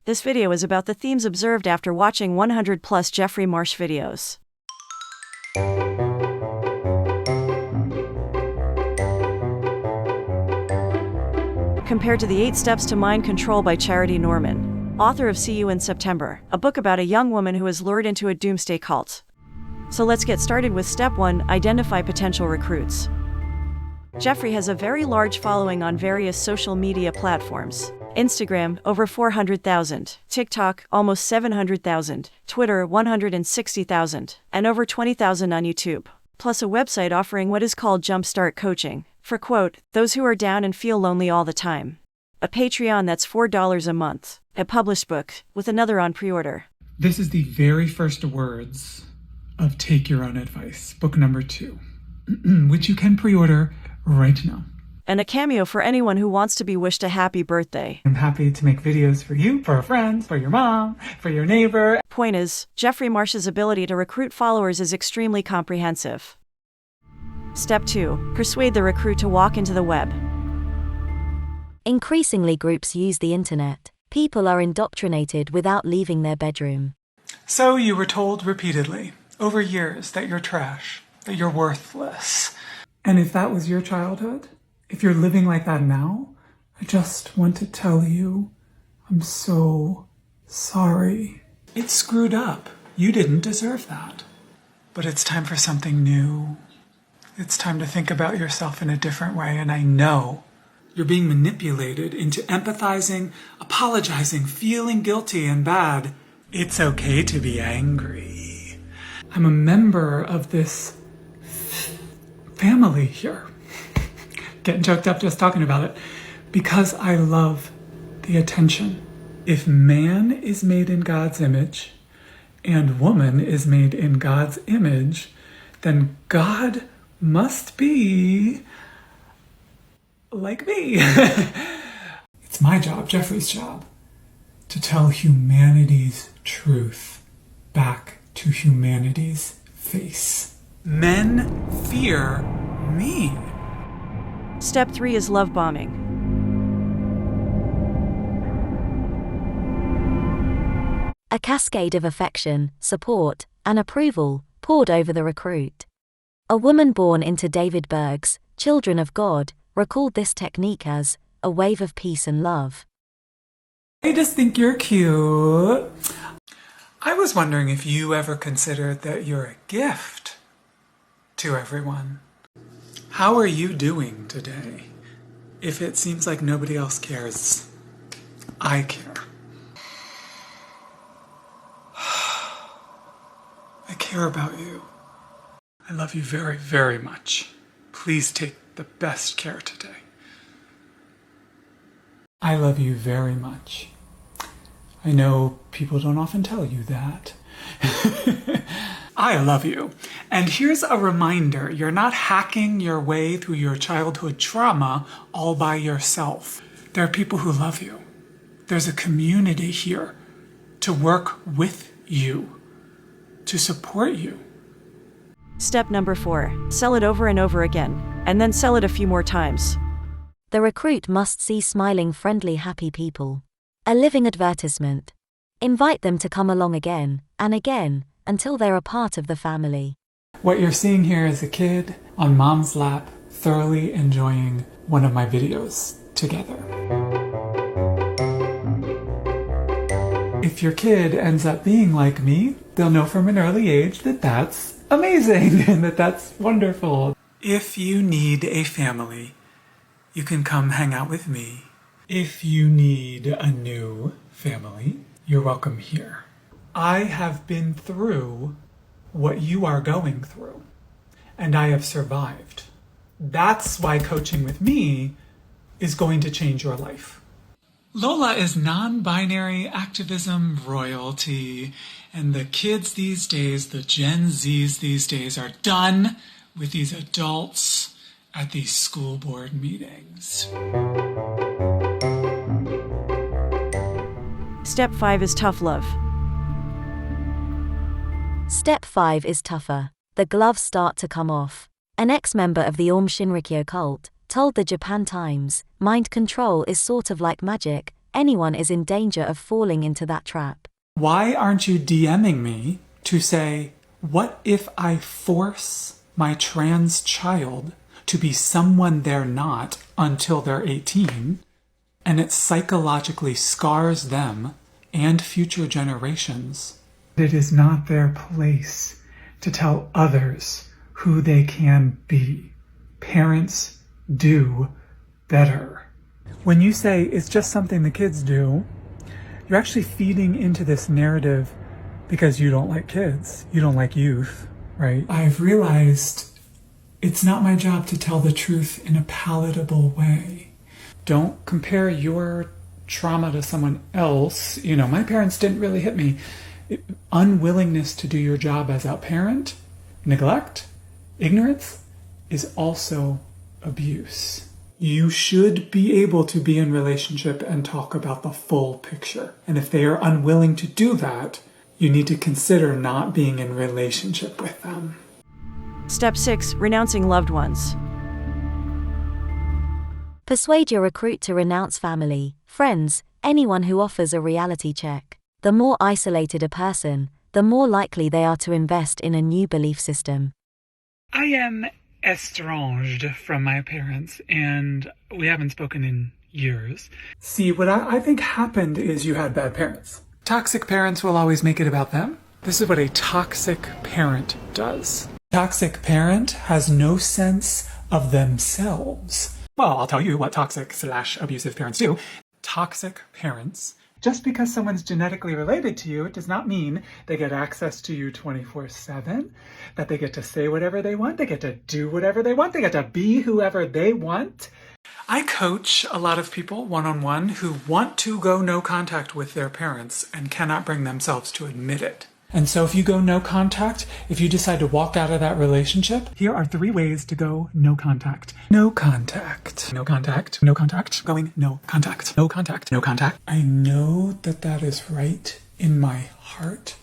This video is about the themes observed after watching 100 plus Jeffrey Marsh videos. Compared to the 8 Steps to Mind Control by Charity Norman, author of See You in September, a book about a young woman who is lured into a doomsday cult. So let's get started with Step 1, identify potential recruits. Jeffrey has a very large following on various social media platforms. Instagram, over 400,000, TikTok, almost 700,000, Twitter, 160,000, and over 20,000 on YouTube. Plus a website offering what is called Jumpstart Coaching, for quote, those who are down and feel lonely all the time. A Patreon that's $4 a month. A published book, with another on pre-order. This is the very first words of Take Your Own Advice, book number 2, which you can pre-order right now. And a cameo for anyone who wants to be wished a happy birthday. I'm happy to make videos for you, for a friend, for your mom, for your neighbor. Point is, Jeffrey Marsh's ability to recruit followers is extremely comprehensive. Step 2. Persuade the recruit to walk into the web. Increasingly, groups use the internet. People are indoctrinated without leaving their bedroom. So you were told repeatedly, over years, that you're trash, that you're worthless. And if that was your childhood, if you're living like that now, I just want to tell you, I'm so sorry. It's screwed up. You didn't deserve that. But it's time for something new. It's time to think about yourself in a different way, and I know you're being manipulated into empathizing, apologizing, feeling guilty and bad. It's okay to be angry. I'm a member of this family here. Getting choked up just talking about it, because I love the attention. If man is made in God's image and woman is made in God's image, then God must be like me. It's my job, Jeffrey's job, to tell humanity's truth back to humanity's face. Men fear me. Step 3 is love bombing. A cascade of affection, support, and approval poured over the recruit. A woman born into David Berg's Children of God recalled this technique as a wave of peace and love. I just think you're cute. I was wondering if you ever considered that you're a gift to everyone. How are you doing today? If it seems like nobody else cares, I care. I care about you. I love you very, very much. Please take the best care today. I love you very much. I know people don't often tell you that. I love you. And here's a reminder, you're not hacking your way through your childhood trauma all by yourself. There are people who love you. There's a community here to work with you, to support you. Step number 4, sell it over and over again, and then sell it a few more times. The recruit must see smiling, friendly, happy people. A living advertisement. Invite them to come along again and again until they're a part of the family. What you're seeing here is a kid on mom's lap, thoroughly enjoying one of my videos together. If your kid ends up being like me, they'll know from an early age that that's amazing and that that's wonderful. If you need a family, you can come hang out with me. If you need a new family, you're welcome here. I have been through what you are going through, and I have survived. That's why coaching with me is going to change your life. Lola is non-binary activism royalty, and the kids these days, the Gen Zs these days, are done with these adults at these school board meetings. Step 5 is tough love. Step 5 is tougher. The gloves start to come off. An ex-member of the Aum Shinrikyo cult told the Japan Times, mind control is sort of like magic, anyone is in danger of falling into that trap. Why aren't you DMing me to say, what if I force my trans child to be someone they're not until they're 18, and it psychologically scars them and future generations? It is not their place to tell others who they can be. Parents do better. When you say it's just something the kids do, you're actually feeding into this narrative because you don't like kids, you don't like youth, right? I've realized it's not my job to tell the truth in a palatable way. Don't compare your trauma to someone else. You know, my parents didn't really hit me. Unwillingness to do your job as a parent, neglect, ignorance is also abuse. You should be able to be in relationship and talk about the full picture. And if they are unwilling to do that, you need to consider not being in relationship with them. Step 6. Renouncing loved ones. Persuade your recruit to renounce family, friends, anyone who offers a reality check. The more isolated a person, the more likely they are to invest in a new belief system. I am estranged from my parents, and we haven't spoken in years. See, what I think happened is you had bad parents. Toxic parents will always make it about them. This is what a toxic parent does. Toxic parent has no sense of themselves. Well, I'll tell you what toxic/abusive parents do. Toxic parents, just because someone's genetically related to you, it does not mean they get access to you 24/7, that they get to say whatever they want, they get to do whatever they want, they get to be whoever they want. I coach a lot of people one-on-one who want to go no contact with their parents and cannot bring themselves to admit it. And so if you go no contact, if you decide to walk out of that relationship, here are 3 ways to go no contact. No contact. No contact. No contact. Going no contact. No contact. No contact. I know that that is right in my heart.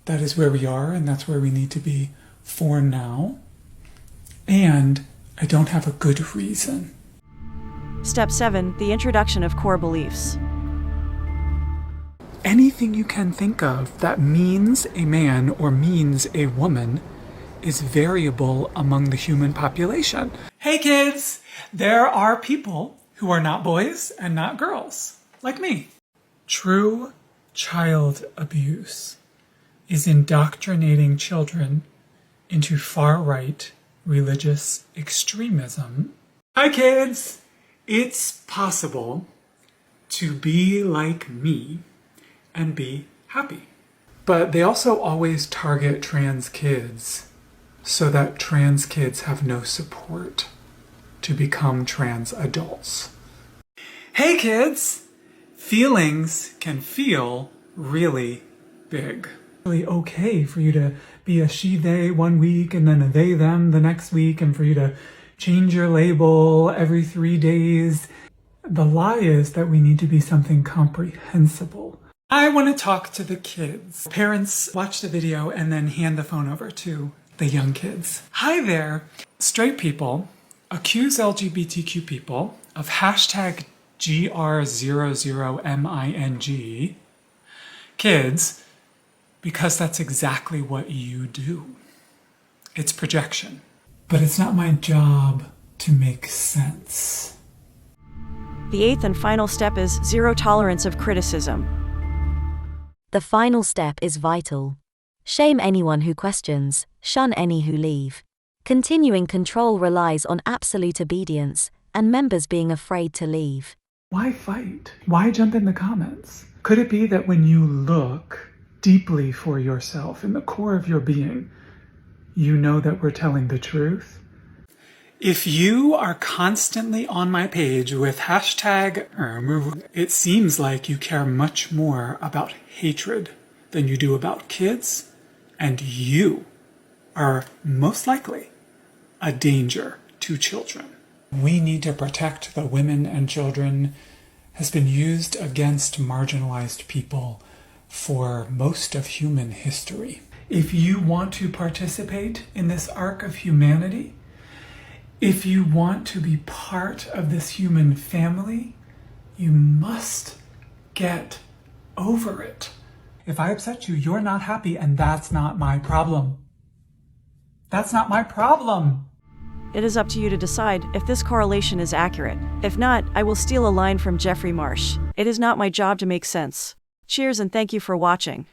That is where we are, and that's where we need to be for now. And I don't have a good reason. Step 7. The introduction of core beliefs. Anything you can think of that means a man or means a woman is variable among the human population. Hey kids, there are people who are not boys and not girls, like me. True child abuse is indoctrinating children into far-right religious extremism. Hi kids, it's possible to be like me and be happy. But they also always target trans kids so that trans kids have no support to become trans adults. Hey kids! Feelings can feel really big. It's really okay for you to be a she, they one week and then a they, them the next week, and for you to change your label every 3 days. The lie is that we need to be something comprehensible. I want to talk to the kids. Parents watch the video and then hand the phone over to the young kids. Hi there. Straight people accuse LGBTQ people of hashtag GR00MING kids because that's exactly what you do. It's projection. But it's not my job to make sense. The 8th and final step is zero tolerance of criticism. The final step is vital. Shame anyone who questions, shun any who leave. Continuing control relies on absolute obedience, and members being afraid to leave. Why fight? Why jump in the comments? Could it be that when you look deeply for yourself in the core of your being, you know that we're telling the truth? If you are constantly on my page with hashtag, it seems like you care much more about hatred than you do about kids, and you are most likely a danger to children. We need to protect the women and children has been used against marginalized people for most of human history. If you want to participate in this arc of humanity, if you want to be part of this human family, you must Get over it. If I upset you, you're not happy, and that's not my problem. That's not my problem. It is up to you to decide if this correlation is accurate. If not, I will steal a line from Jeffrey Marsh. It is not my job to make sense. Cheers and thank you for watching.